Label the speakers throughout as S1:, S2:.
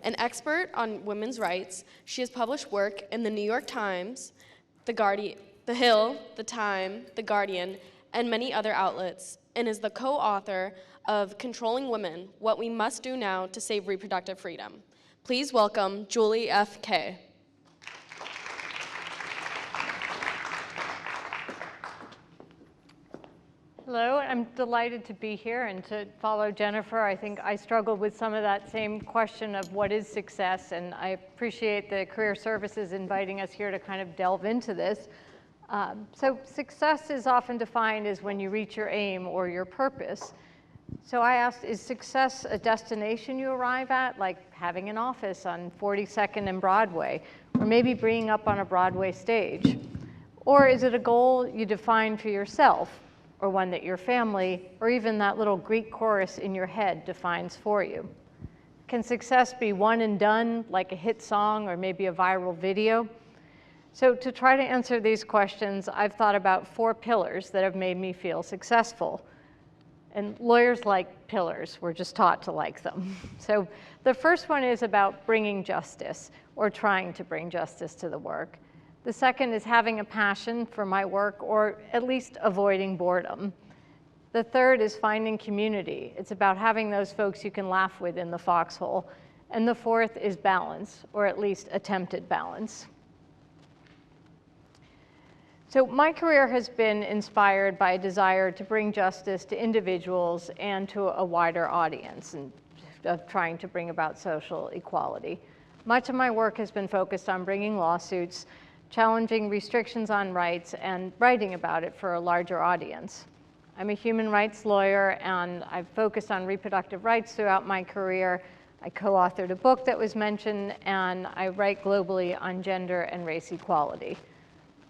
S1: An expert on women's rights, she has published work in the New York Times, The Hill, The Time, The Guardian, and many other outlets, and is the co-author of Controlling Women, What We Must Do Now to Save Reproductive Freedom. Please welcome Julie F.K.
S2: Hello, I'm delighted to be here and to follow Jennifer. I think I struggled with some of that same question of what is success, and I appreciate the Career Services inviting us here to kind of delve into this. So success is often defined as when you reach your aim or your purpose. So I asked, is success a destination you arrive at, like having an office on 42nd and Broadway, or maybe being up on a Broadway stage? Or is it a goal you define for yourself, or one that your family, or even that little Greek chorus in your head defines for you? Can success be one and done, like a hit song or maybe a viral video? So to try to answer these questions, I've thought about 4 pillars that have made me feel successful. And lawyers like pillars. We're just taught to like them. So the first one is about bringing justice, or trying to bring justice to the work. The second is having a passion for my work, or at least avoiding boredom. The third is finding community. It's about having those folks you can laugh with in the foxhole. And the fourth is balance, or at least attempted balance. So my career has been inspired by a desire to bring justice to individuals and to a wider audience, and of trying to bring about social equality. Much of my work has been focused on bringing lawsuits, challenging restrictions on rights, and writing about it for a larger audience. I'm a human rights lawyer, and I've focused on reproductive rights throughout my career. I co-authored a book that was mentioned, and I write globally on gender and race equality.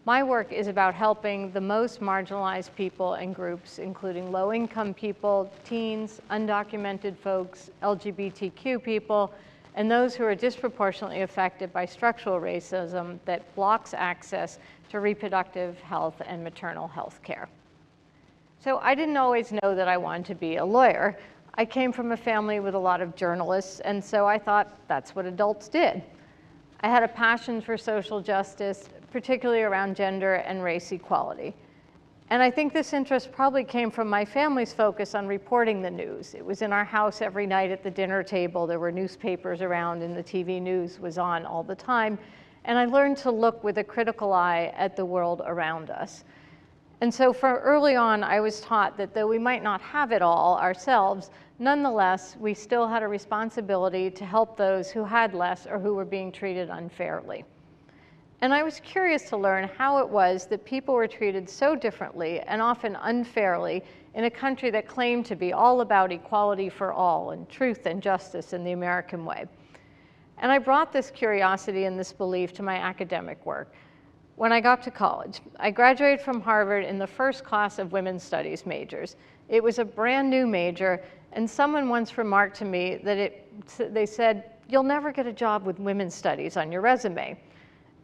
S2: My work is about helping the most marginalized people and groups, including low-income people, teens, undocumented folks, LGBTQ people, and those who are disproportionately affected by structural racism that blocks access to reproductive health and maternal health care. So I didn't always know that I wanted to be a lawyer. I came from a family with a lot of journalists, and so I thought that's what adults did. I had a passion for social justice, particularly around gender and race equality. And I think this interest probably came from my family's focus on reporting the news. It was in our house every night at the dinner table. There were newspapers around, and the TV news was on all the time. And I learned to look with a critical eye at the world around us. And so from early on, I was taught that though we might not have it all ourselves, nonetheless, we still had a responsibility to help those who had less or who were being treated unfairly. And I was curious to learn how it was that people were treated so differently and often unfairly in a country that claimed to be all about equality for all and truth and justice in the American way. And I brought this curiosity and this belief to my academic work. When I got to college, I graduated from Harvard in the first class of women's studies majors. It was a brand new major, and someone once remarked to me that they said, "You'll never get a job with women's studies on your resume."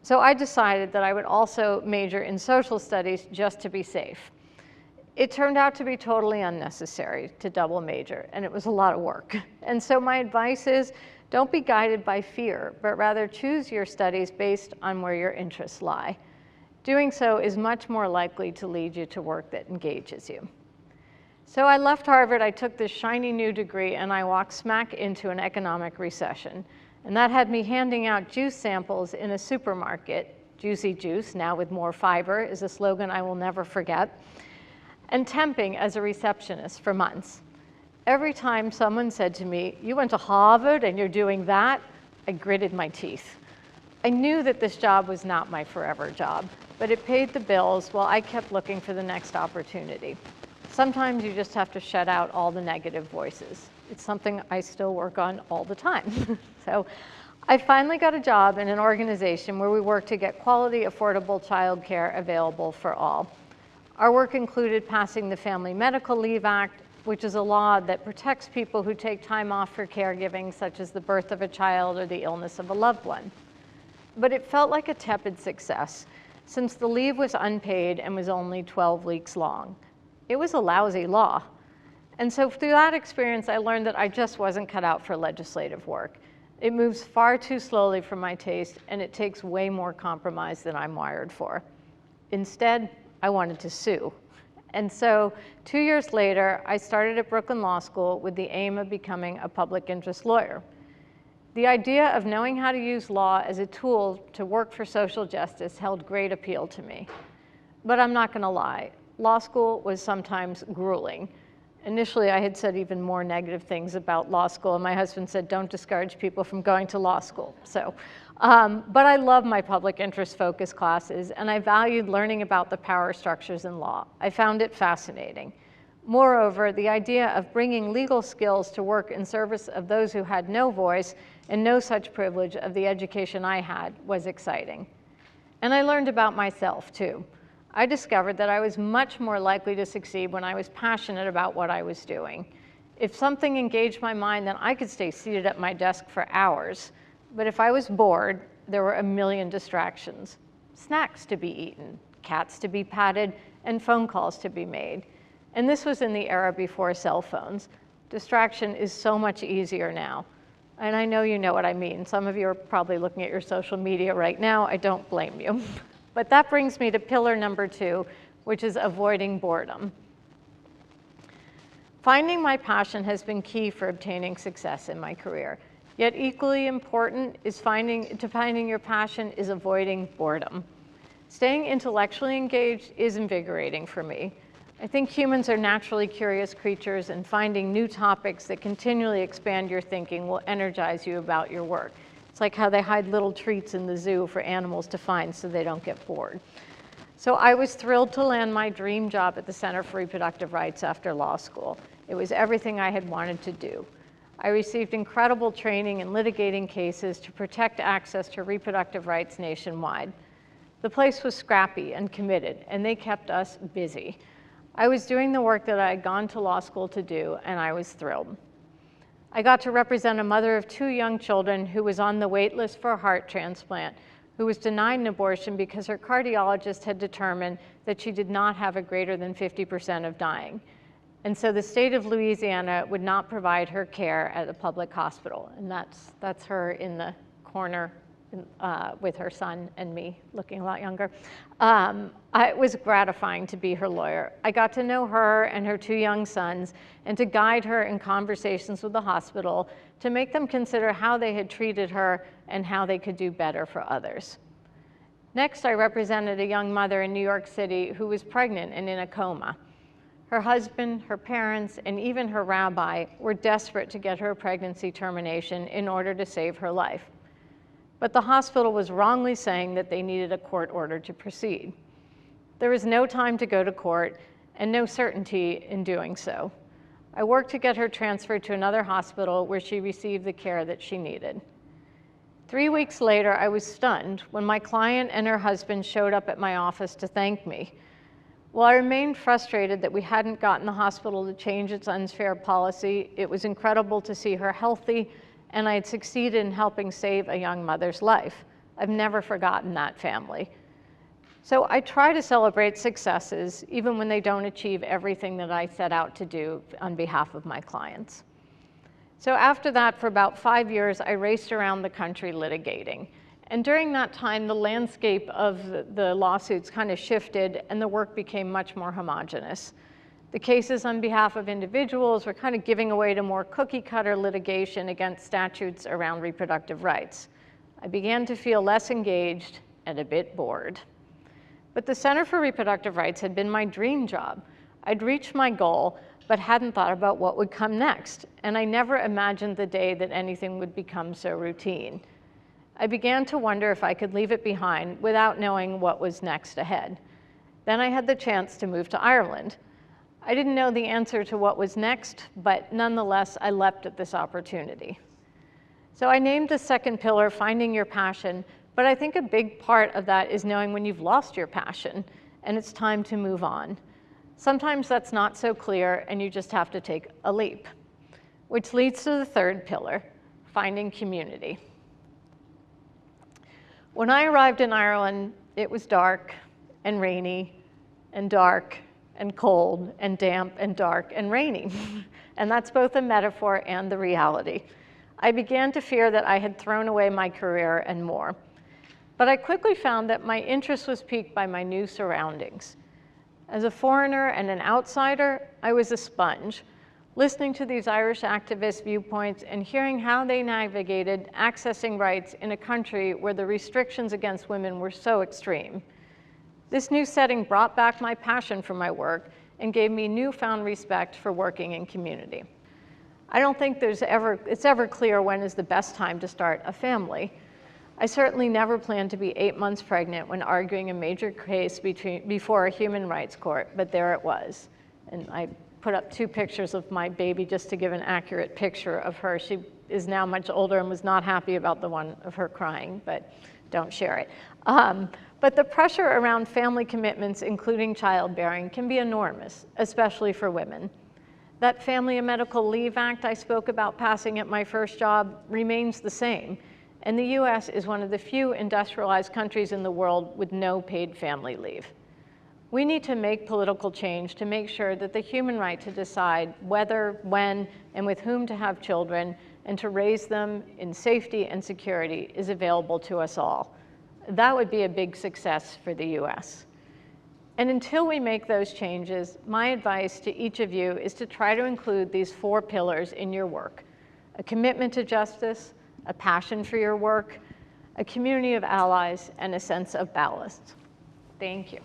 S2: So I decided that I would also major in social studies just to be safe. It turned out to be totally unnecessary to double major, and it was a lot of work. And so my advice is, don't be guided by fear, but rather choose your studies based on where your interests lie. Doing so is much more likely to lead you to work that engages you. So I left Harvard, I took this shiny new degree, and I walked smack into an economic recession. And that had me handing out juice samples in a supermarket. Juicy juice, now with more fiber, is a slogan I will never forget. And temping as a receptionist for months. Every time someone said to me, "You went to Harvard and you're doing that," I gritted my teeth. I knew that this job was not my forever job, but it paid the bills while I kept looking for the next opportunity. Sometimes you just have to shut out all the negative voices. It's something I still work on all the time. So I finally got a job in an organization where we work to get quality, affordable childcare available for all. Our work included passing the Family Medical Leave Act, which is a law that protects people who take time off for caregiving, such as the birth of a child or the illness of a loved one. But it felt like a tepid success, since the leave was unpaid and was only 12 weeks long. It was a lousy law. And so through that experience, I learned that I just wasn't cut out for legislative work. It moves far too slowly for my taste, and it takes way more compromise than I'm wired for. Instead, I wanted to sue. And so 2 years later, I started at Brooklyn Law School with the aim of becoming a public interest lawyer. The idea of knowing how to use law as a tool to work for social justice held great appeal to me. But I'm not going to lie, law school was sometimes grueling. Initially, I had said even more negative things about law school, and my husband said, don't discourage people from going to law school. But I love my public interest focus classes, and I valued learning about the power structures in law. I found it fascinating. Moreover, the idea of bringing legal skills to work in service of those who had no voice and no such privilege of the education I had was exciting. And I learned about myself, too. I discovered that I was much more likely to succeed when I was passionate about what I was doing. If something engaged my mind, then I could stay seated at my desk for hours. But if I was bored, there were a million distractions. Snacks to be eaten, cats to be patted, and phone calls to be made. And this was in the era before cell phones. Distraction is so much easier now. And I know you know what I mean. Some of you are probably looking at your social media right now. I don't blame you. But that brings me to pillar number 2, which is avoiding boredom. Finding my passion has been key for obtaining success in my career. Yet equally important is finding your passion is avoiding boredom. Staying intellectually engaged is invigorating for me. I think humans are naturally curious creatures, and finding new topics that continually expand your thinking will energize you about your work. It's like how they hide little treats in the zoo for animals to find so they don't get bored. So I was thrilled to land my dream job at the Center for Reproductive Rights after law school. It was everything I had wanted to do. I received incredible training in litigating cases to protect access to reproductive rights nationwide. The place was scrappy and committed, and they kept us busy. I was doing the work that I had gone to law school to do, and I was thrilled. I got to represent a mother of 2 young children who was on the wait list for a heart transplant, who was denied an abortion because her cardiologist had determined that she did not have a greater than 50% of dying. And so the state of Louisiana would not provide her care at a public hospital. And that's her in the corner with her son and me, looking a lot younger. It was gratifying to be her lawyer. I got to know her and her 2 young sons and to guide her in conversations with the hospital to make them consider how they had treated her and how they could do better for others. Next, I represented a young mother in New York City who was pregnant and in a coma. Her husband, her parents, and even her rabbi were desperate to get her a pregnancy termination in order to save her life. But the hospital was wrongly saying that they needed a court order to proceed. There was no time to go to court and no certainty in doing so. I worked to get her transferred to another hospital where she received the care that she needed. 3 weeks later, I was stunned when my client and her husband showed up at my office to thank me. While I remained frustrated that we hadn't gotten the hospital to change its unfair policy, it was incredible to see her healthy, and I had succeeded in helping save a young mother's life. I've never forgotten that family. So I try to celebrate successes, even when they don't achieve everything that I set out to do on behalf of my clients. So after that, for about 5 years, I raced around the country litigating. And during that time, the landscape of the lawsuits kind of shifted, and the work became much more homogeneous. The cases on behalf of individuals were kind of giving away to more cookie-cutter litigation against statutes around reproductive rights. I began to feel less engaged and a bit bored. But the Center for Reproductive Rights had been my dream job. I'd reached my goal, but hadn't thought about what would come next, and I never imagined the day that anything would become so routine. I began to wonder if I could leave it behind without knowing what was next ahead. Then I had the chance to move to Ireland. I didn't know the answer to what was next, but nonetheless, I leapt at this opportunity. So I named the second pillar, finding your passion, but I think a big part of that is knowing when you've lost your passion and it's time to move on. Sometimes that's not so clear and you just have to take a leap, which leads to the third pillar, finding community. When I arrived in Ireland, it was dark and rainy and dark and cold and damp and dark and rainy. And that's both a metaphor and the reality. I began to fear that I had thrown away my career and more. But I quickly found that my interest was piqued by my new surroundings. As a foreigner and an outsider, I was a sponge, listening to these Irish activists' viewpoints and hearing how they navigated accessing rights in a country where the restrictions against women were so extreme. This new setting brought back my passion for my work and gave me newfound respect for working in community. I don't think it's ever clear when is the best time to start a family. I certainly never planned to be 8 months pregnant when arguing a major case before a human rights court, but there it was. And I put up 2 pictures of my baby just to give an accurate picture of her. She is now much older and was not happy about the one of her crying, but don't share it. But the pressure around family commitments, including childbearing, can be enormous, especially for women. That Family and Medical Leave Act I spoke about passing at my first job remains the same, and the US is one of the few industrialized countries in the world with no paid family leave. We need to make political change to make sure that the human right to decide whether, when, and with whom to have children and to raise them in safety and security is available to us all. That would be a big success for the US. And until we make those changes, my advice to each of you is to try to include these 4 pillars in your work: a commitment to justice, a passion for your work, a community of allies, and a sense of ballast. Thank you.